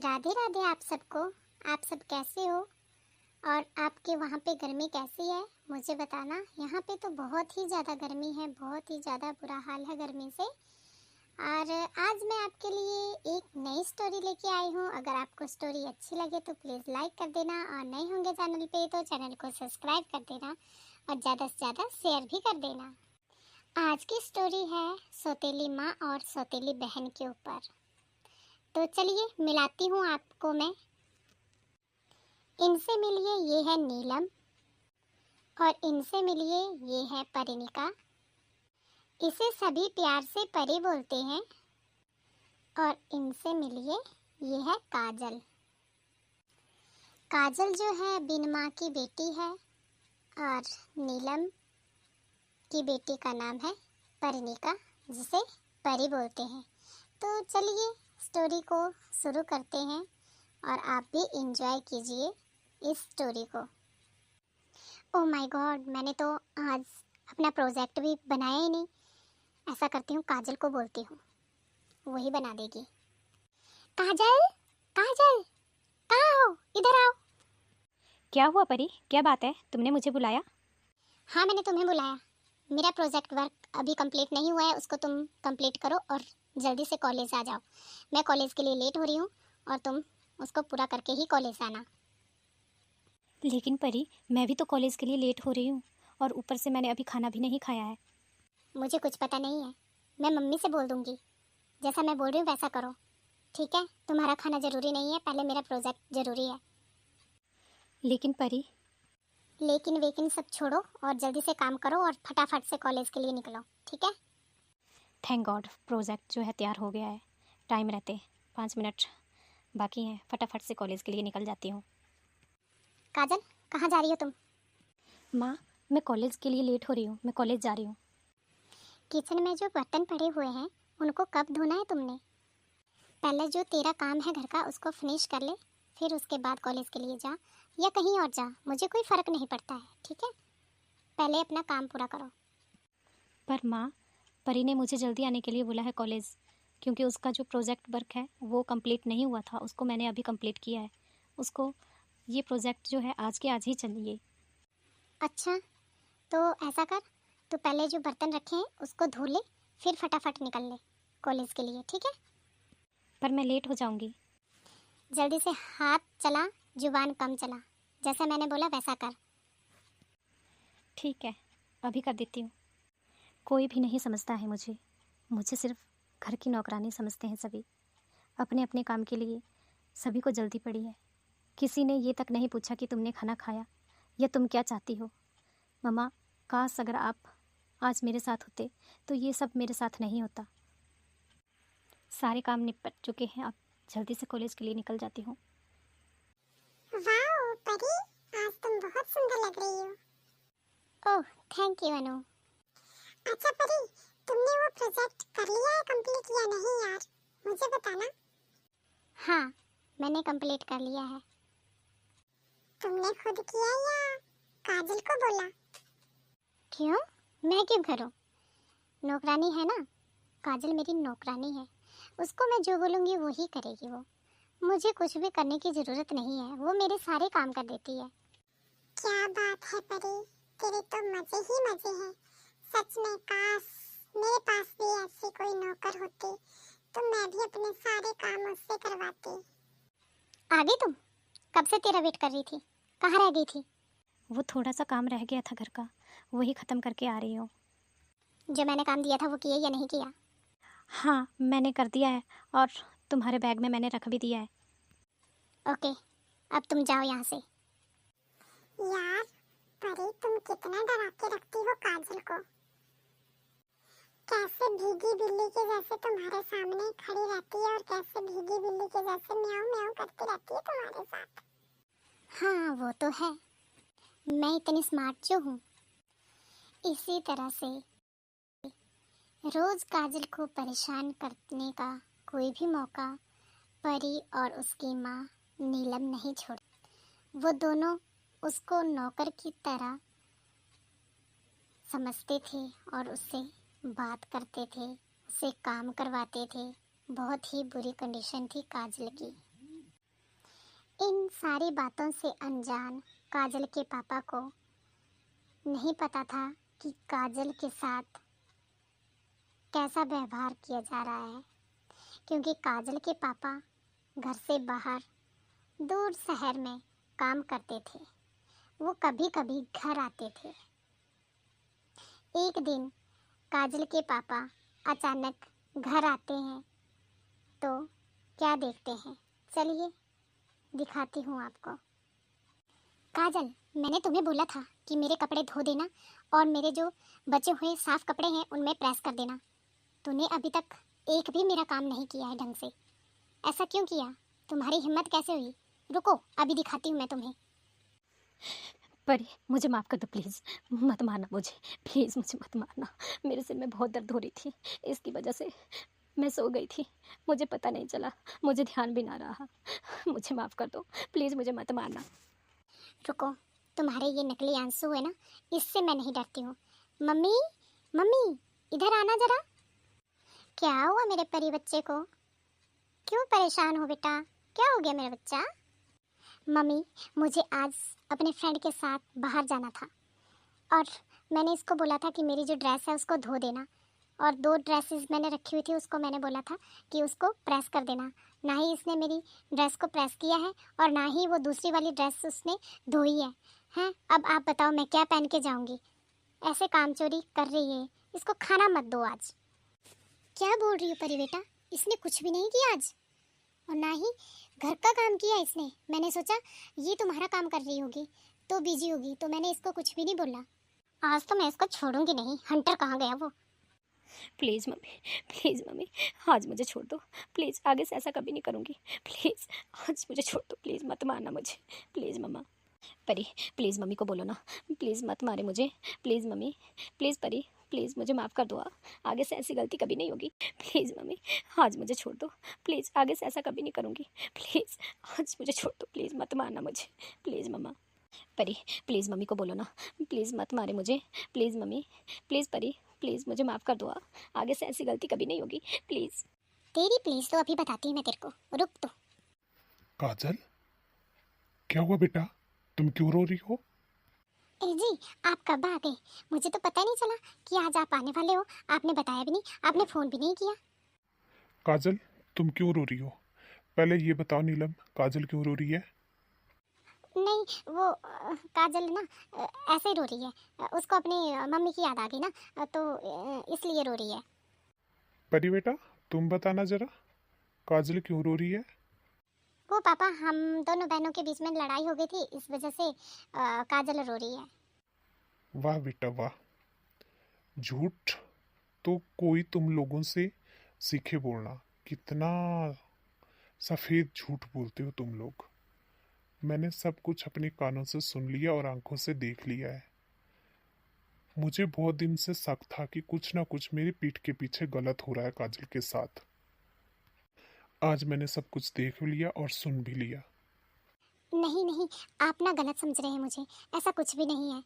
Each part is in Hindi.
राधे राधे आप सबको। आप सब कैसे हो और आपके वहाँ पे गर्मी कैसी है मुझे बताना। यहाँ पे तो बहुत ही ज़्यादा गर्मी है, बहुत ही ज़्यादा बुरा हाल है गर्मी से। और आज मैं आपके लिए एक नई स्टोरी लेके आई हूँ। अगर आपको स्टोरी अच्छी लगे तो प्लीज़ लाइक कर देना और नए होंगे चैनल पे तो चैनल को सब्सक्राइब कर देना और ज़्यादा से ज़्यादा शेयर भी कर देना। आज की स्टोरी है सौतेली माँ और सौतेली बहन के ऊपर। तो चलिए मिलाती हूँ आपको मैं। इनसे मिलिए ये है नीलम और इनसे मिलिए ये है परिणिका। इसे सभी प्यार से परी बोलते हैं। और इनसे मिलिए ये है काजल। काजल जो है बिन माँ की बेटी है और नीलम की बेटी का नाम है परिणिका, जिसे परी बोलते हैं। तो चलिए स्टोरी को शुरू करते हैं और आप भी एंजॉय कीजिए इस स्टोरी को। ओह माय गॉड, मैंने तो आज अपना प्रोजेक्ट भी बनाया ही नहीं। ऐसा करती हूँ, काजल को बोलती हूँ, वही बना देगी। काजल, काजल, कहाँ हो? इधर आओ। क्या हुआ परी? क्या बात है? तुमने मुझे बुलाया? हाँ, मैंने तुम्हें बुलाया। मेरा प्रोजेक्ट वर्क अभी कंप्लीट नहीं हुआ है, उसको तुम कंप्लीट करो और जल्दी से कॉलेज आ जाओ। मैं कॉलेज के लिए लेट हो रही हूँ और तुम उसको पूरा करके ही कॉलेज आना। लेकिन परी, मैं भी तो कॉलेज के लिए लेट हो रही हूँ और ऊपर से मैंने अभी खाना भी नहीं खाया है। मुझे कुछ पता नहीं है, मैं मम्मी से बोल दूँगी। जैसा मैं बोल रही हूँ वैसा करो, ठीक है? तुम्हारा खाना ज़रूरी नहीं है, पहले मेरा प्रोजेक्ट ज़रूरी है। लेकिन परी, लेकिन वेकिन सब छोड़ो और जल्दी से काम करो और फटाफट से कॉलेज के लिए निकलो, ठीक है? थैंक गॉड प्रोजेक्ट जो है तैयार हो गया है। टाइम रहते 5 मिनट बाकी हैं, फटाफट से कॉलेज के लिए निकल जाती हूँ। काजल, कहाँ जा रही हो तुम? माँ, मैं कॉलेज के लिए लेट हो रही हूँ, मैं कॉलेज जा रही हूँ। किचन में जो बर्तन पड़े हुए हैं उनको कब धोना है तुमने? पहले जो तेरा काम है घर का उसको फिनिश कर ले, फिर उसके बाद कॉलेज के लिए जा या कहीं और जा, मुझे कोई फ़र्क नहीं पड़ता है, ठीक है? पहले अपना काम पूरा करो। पर माँ, परी ने मुझे जल्दी आने के लिए बोला है कॉलेज, क्योंकि उसका जो प्रोजेक्ट वर्क है वो कंप्लीट नहीं हुआ था। उसको मैंने अभी कंप्लीट किया है। उसको ये प्रोजेक्ट जो है आज के आज ही चाहिए। अच्छा, तो ऐसा कर, तो पहले जो बर्तन रखे हैं उसको धो ले, फिर फटाफट निकल ले कॉलेज के लिए, ठीक है? पर मैं लेट हो जाऊंगी। जल्दी से हाथ चला, जुबान कम चला। जैसा मैंने बोला वैसा कर। ठीक है, अभी कर देती हूँ। कोई भी नहीं समझता है मुझे। मुझे सिर्फ घर की नौकरानी समझते हैं सभी। अपने अपने काम के लिए सभी को जल्दी पड़ी है। किसी ने ये तक नहीं पूछा कि तुमने खाना खाया या तुम क्या चाहती हो। मम्मा, काश अगर आप आज मेरे साथ होते तो ये सब मेरे साथ नहीं होता। सारे काम निपट चुके हैं, अब जल्दी से कॉलेज के लिए निकल जाती हूँ। वाओ परी, आज तुम बहुत सुंदर लग रही हो। ओह, थैंक यू अनु। अच्छा परी, तुमने वो प्रोजेक्ट कर लिया है कंप्लीट या नहीं यार? मुझे बताना। हाँ, मैंने कंप्लीट कर लिया है। तुमने खुद किया या काजल को बोला? क्यों? मैं क्यों करूं? नौकरानी है ना, काजल मेरी नौकरानी है। उसको मैं जो बोलूँगी वही करेगी वो। मुझे कुछ भी करने की ज़रूरत नहीं है, वो मेरे सारे काम कर देती है। क्या बात है परी, तेरे तो मज़े ही मज़े हैं। सच में काश मेरे पास भी ऐसी कोई नौकर होती तो मैं भी अपने सारे काम उससे करवाती। आ गई तुम? कब से तेरा वेट कर रही थी, कहाँ रह गई थी? वो थोड़ा सा काम रह गया था घर का, वही ख़त्म करके आ रही हूँ। जो मैंने काम दिया था वो किया या नहीं किया? हाँ, मैंने कर दिया है और तुम्हारे बैग में मैंने रख भी दिया है। ओके, अब तुम जाओ यहाँ से। यार परी, तुम कितना डरा के रखती हो काजल को। कैसे भीगी बिल्ली के जैसे तुम्हारे सामने खड़ी रहती है और कैसे भीगी बिल्ली के जैसे म्याऊं म्याऊं करती रहती है तुम्हारे साथ। हाँ वो तो है, मैं इतनी स्मार्ट जो हूँ। इसी तरह से रोज काजल को परेशान करने का कोई भी मौका परी और उसकी माँ नीलम नहीं छोड़। वो दोनों उसको नौकर की तरह समझते थे और उससे बात करते थे, उससे काम करवाते थे। बहुत ही बुरी कंडीशन थी काजल की। इन सारी बातों से अनजान काजल के पापा को नहीं पता था कि काजल के साथ कैसा व्यवहार किया जा रहा है, क्योंकि काजल के पापा घर से बाहर दूर शहर में काम करते थे। वो कभी कभी घर आते थे। एक दिन काजल के पापा अचानक घर आते हैं तो क्या देखते हैं, चलिए दिखाती हूँ आपको। काजल, मैंने तुम्हें बोला था कि मेरे कपड़े धो देना और मेरे जो बचे हुए साफ कपड़े हैं उनमें प्रेस कर देना। तूने अभी तक एक भी मेरा काम नहीं किया है ढंग से। ऐसा क्यों किया? तुम्हारी हिम्मत कैसे हुई? रुको, अभी दिखाती हूँ मैं तुम्हें। परी, मुझे माफ़ कर दो प्लीज़, मत मारना मुझे, प्लीज़ मुझे मत मारना। मेरे सिर में बहुत दर्द हो रही थी, इसकी वजह से मैं सो गई थी, मुझे पता नहीं चला, मुझे ध्यान भी ना रहा। मुझे माफ़ कर दो प्लीज़, मुझे मत मारना। रुको, तुम्हारे ये नकली आंसू है ना, इससे मैं नहीं डरती हूँ। मम्मी, मम्मी, इधर आना जरा। क्या हुआ मेरे परी बच्चे को? क्यों परेशान हो बेटा? क्या हो गया मेरा बच्चा? मम्मी, मुझे आज अपने फ्रेंड के साथ बाहर जाना था और मैंने इसको बोला था कि मेरी जो ड्रेस है उसको धो देना, और 2 ड्रेसेस मैंने रखी हुई थी, उसको मैंने बोला था कि उसको प्रेस कर देना। ना ही इसने मेरी ड्रेस को प्रेस किया है और ना ही वो दूसरी वाली ड्रेस उसने धोई है। हैं, अब आप बताओ मैं क्या पहन के जाऊंगी? ऐसे काम चोरी कर रही है, इसको खाना मत दो आज। क्या बोल रही हो परी बेटा? इसने कुछ भी नहीं किया आज, और ना ही घर का काम किया इसने। मैंने सोचा ये तुम्हारा काम कर रही होगी तो बिजी होगी, तो मैंने इसको कुछ भी नहीं बोला। आज तो मैं इसको छोड़ूंगी नहीं। हंटर कहाँ गया वो? प्लीज़ मम्मी, आज मुझे छोड़ दो प्लीज़, आगे से ऐसा कभी नहीं करूँगी। प्लीज़ आज मुझे छोड़ दो, प्लीज़ मत मारना मुझे, प्लीज़ मम्मा। परी, प्लीज़ मम्मी को बोलो ना, प्लीज़ मत मारे मुझे, प्लीज़ मम्मी, प्लीज़ परी, प्लीज़ मुझे माफ़ कर दो। आगे से ऐसी गलती कभी नहीं होगी, प्लीज़ मम्मी, आज मुझे छोड़ दो प्लीज़, आगे से ऐसा कभी नहीं करूँगी, प्लीज़ आज मुझे छोड़ दो, प्लीज़ मत मारना मुझे, प्लीज़ मम्मा। परी, प्लीज़ मम्मी को बोलो ना, प्लीज़ मत मारे मुझे, प्लीज़ मम्मी, प्लीज़ परी, प्लीज़ मुझे माफ़ कर दो। आगे से ऐसी गलती कभी नहीं होगी, प्लीज़। तेरी प्लीज तो अभी बताती हूँ मैं तेरे को, रुक तो। काजल, क्या हुआ बेटा? तुम क्यों रो रही हो? ए जी, आप कब आ गए? मुझे तो पता ही नहीं चला कि आज आप आने वाले हो। आपने बताया भी नहीं, आपने फ़ोन भी नहीं किया। काजल, तुम क्यों रो रही हो? पहले ये बताओ नीलम, काजल क्यों रो रही है? नहीं, वो काजल ना ऐसे ही रो रही है। उसको अपनी मम्मी की याद आ गई ना, तो इसलिए रो रही है। परी बेटा, तुम बताना जरा, काजल क्यों रो रही है? वो पापा, हम दोनों बहनों के बीच में लड़ाई हो गई थी, इस वजह से काजल रो रही है। वाह बेटा वाह, झूठ तो कोई तुम लोगों से सीखे बोलना। कितना सफेद झूठ बोलते हो तुम लोग। मैंने सब कुछ अपने कानों से सुन लिया और आंखों से देख लिया है। मुझे बहुत दिन से शक था कि कुछ ना कुछ मेरी पीठ के पीछे गलत हो रहा है काजल के साथ। आज मैंने सब कुछ देख लिया और सुन भी लिया। नहीं नहीं, आप ना गलत समझ रहे हैं मुझे। ऐसा कुछ भी नहीं है।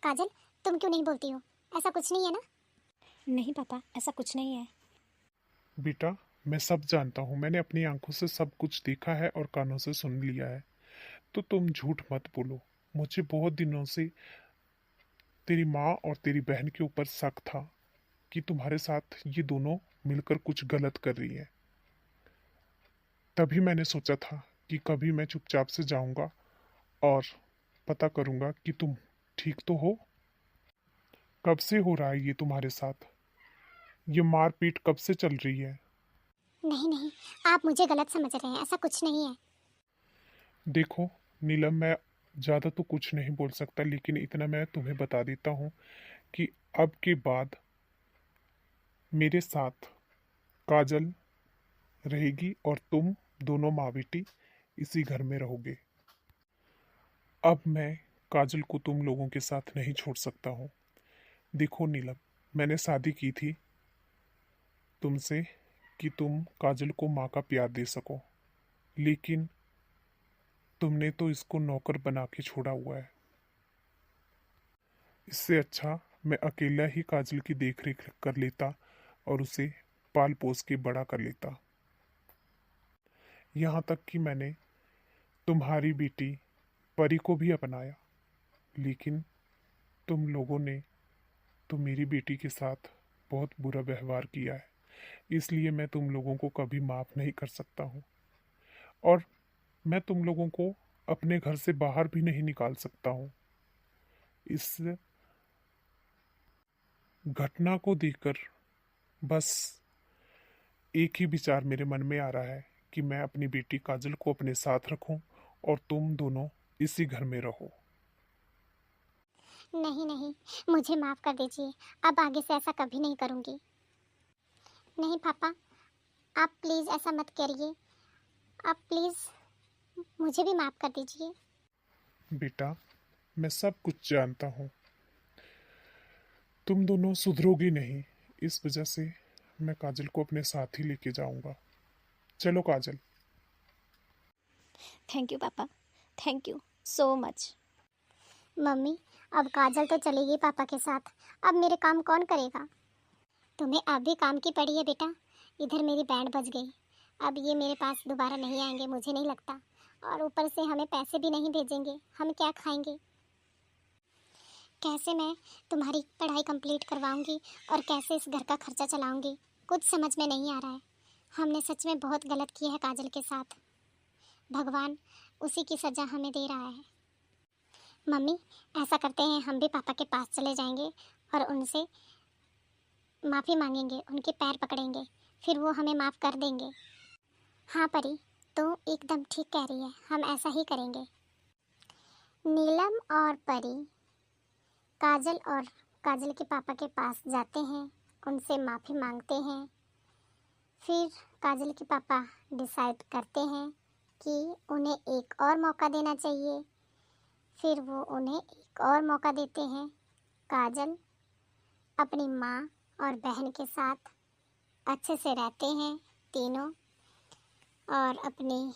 काजल, तुम क्यों नहीं बोलती हो? ऐसा कुछ नहीं है ना? नहीं पापा, ऐसा कुछ नहीं है। बेटा, मैं सब जानता हूँ, मैंने अपनी आंखों से सब कुछ देखा है और कानों से सुन लिया है। तो तुम झूठ मत बोलो। मुझे बहुत दिनों से तेरी माँ और तेरी बहन के ऊपर शक था कि तुम्हारे साथ ये दोनों मिलकर कुछ गलत कर रही है। तभी मैंने सोचा था कि कभी मैं चुपचाप से जाऊंगा और पता करूंगा कि तुम ठीक तो हो। कब से हो रहा है ये तुम्हारे साथ? ये मारपीट कब से चल रही है? नहीं नहीं, आप मुझे गलत समझ रहे हैं। ऐसा कुछ नहीं है। देखो नीलम, मैं ज़्यादा तो कुछ नहीं बोल सकता, लेकिन इतना मैं तुम्हें बता देता हूँ कि अब के बाद मेरे साथ काजल रहेगी और तुम दोनों माँ बेटी इसी घर में रहोगे। अब मैं काजल को तुम लोगों के साथ नहीं छोड़ सकता हूँ। देखो नीलम, मैंने शादी की थी तुमसे कि तुम काजल को माँ का प्यार दे सको, लेकिन तुमने तो इसको नौकर बना के छोड़ा हुआ है। इससे अच्छा मैं अकेला ही काजल की देखरेख कर लेता और उसे पाल पोस के बड़ा कर लेता। यहाँ तक कि मैंने तुम्हारी बेटी परी को भी अपनाया, लेकिन तुम लोगों ने तो मेरी बेटी के साथ बहुत बुरा व्यवहार किया है। इसलिए मैं तुम लोगों को कभी माफ़ नहीं कर सकता हूँ, और मैं तुम लोगों को अपने घर से बाहर भी नहीं निकाल सकता हूँ। इस घटना को देखकर बस एक ही विचार मेरे मन में आ रहा है कि मैं अपनी बेटी काजल को अपने साथ रखूं और तुम दोनों इसी घर में रहो। नहीं नहीं, मुझे माफ़ कर दीजिए। अब आगे से ऐसा कभी नहीं करूँगी। नहीं पापा, आप प्लीज़ ऐसा मत करिए। आप प्लीज़ मुझे भी माफ़ कर दीजिए। बेटा, मैं सब कुछ जानता हूँ, तुम दोनों सुधरोगी नहीं। इस वजह से मैं काजल को अपने साथ ही लेके जाऊंगा। चलो काजल। थैंक यू पापा, thank you so much. Mummy, अब काजल तो चलेगी पापा के साथ, अब मेरे काम कौन करेगा? तुम्हें अब भी काम की पड़ी है बेटा। इधर मेरी बैंड बज गई, अब ये मेरे पास दोबारा नहीं आएंगे मुझे नहीं लगता। और ऊपर से हमें पैसे भी नहीं भेजेंगे, हम क्या खाएंगे? कैसे मैं तुम्हारी पढ़ाई कंप्लीट करवाऊंगी और कैसे इस घर का खर्चा चलाऊंगी? कुछ समझ में नहीं आ रहा है। हमने सच में बहुत गलत किया है काजल के साथ। भगवान उसी की सज़ा हमें दे रहा है। मम्मी, ऐसा करते हैं, हम भी पापा के पास चले जाएंगे और उनसे माफ़ी मांगेंगे, उनके पैर पकड़ेंगे, फिर वो हमें माफ़ कर देंगे। हाँ परी, तो एकदम ठीक कह रही है, हम ऐसा ही करेंगे। नीलम और परी काजल के पापा के पास जाते हैं, उनसे माफ़ी मांगते हैं। फिर काजल के पापा डिसाइड करते हैं कि उन्हें एक और मौका देना चाहिए। फिर वो उन्हें एक और मौका देते हैं। काजल अपनी माँ और बहन के साथ अच्छे से रहते हैं तीनों, और अपनी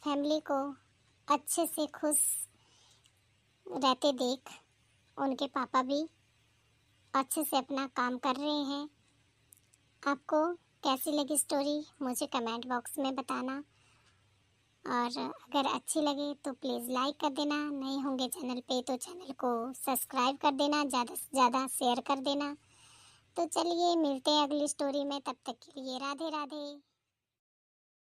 फैमिली को अच्छे से खुश रहते देख उनके पापा भी अच्छे से अपना काम कर रहे हैं। आपको कैसी लगी स्टोरी मुझे कमेंट बॉक्स में बताना, और अगर अच्छी लगे तो प्लीज़ लाइक कर देना। नए होंगे चैनल पे तो चैनल को सब्सक्राइब कर देना, ज़्यादा से ज़्यादा शेयर कर देना। तो चलिए मिलते हैं अगली स्टोरी में, तब तक के लिए राधे राधे।